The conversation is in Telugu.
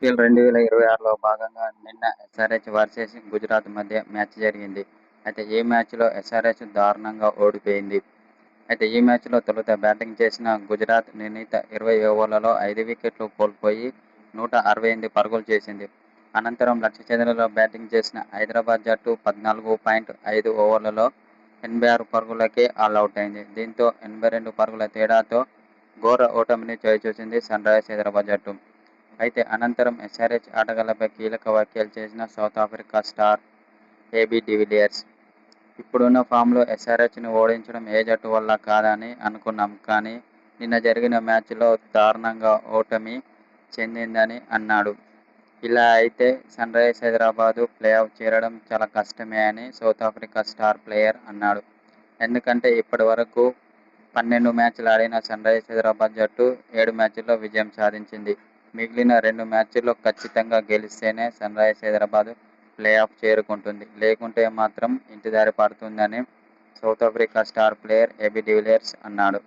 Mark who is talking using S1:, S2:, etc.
S1: ఐపీఎల్ 2026లో భాగంగా నిన్న ఎస్ఆర్హెచ్ వర్సెస్ గుజరాత్ మధ్య మ్యాచ్ జరిగింది. అయితే ఈ మ్యాచ్లో ఎస్ఆర్హెచ్ దారుణంగా ఓడిపోయింది. అయితే ఈ మ్యాచ్లో తొలుత బ్యాటింగ్ చేసిన గుజరాత్ నిర్ణీత 20 ఓవర్లలో 5 వికెట్లు కోల్పోయి 168 పరుగులు చేసింది. అనంతరం లక్ష్య చేజేరులో బ్యాటింగ్ చేసిన హైదరాబాద్ జట్టు 14.5 ఓవర్లలో 86 పరుగులకే ఆలౌట్ అయింది. దీంతో 82 పరుగుల తేడాతో ఘోర ఓటమిని చవిచూసింది సన్రైజర్స్ హైదరాబాద్ జట్టు. అయితే అనంతరం ఎస్ఆర్హెచ్ ఆటగాళ్లపై కీలక వ్యాఖ్యలు చేసిన south Africa star AB de Villiers. ఇప్పుడున్న ఫామ్లో ఎస్ఆర్హెచ్ను ఓడించడం ఏ జట్టు వల్ల కాదని అనుకున్నాం, కానీ నిన్న జరిగిన మ్యాచ్లో దారుణంగా ఓటమి చెందిందని అన్నాడు. ఇలా అయితే సన్రైజర్స్ హైదరాబాద్ ప్లేఆఫ్ చేరడం చాలా కష్టమే అని సౌత్ ఆఫ్రికా స్టార్ ప్లేయర్ అన్నాడు. ఎందుకంటే ఇప్పటి వరకు 12 మ్యాచ్లు ఆడిన సన్రైజర్స్ హైదరాబాద్ జట్టు 7 మ్యాచ్ల్లో విజయం సాధించింది. మిగిలిన 2 మ్యాచ్ల్లో ఖచ్చితంగా గెలిస్తేనే సన్రైజర్స్ హైదరాబాద్ ప్లేఆఫ్ చేరుకుంటుంది. లేకుంటే మాత్రం ఇంటిదారి పడుతుందని south Africa star player AB de Villiers అన్నాడు.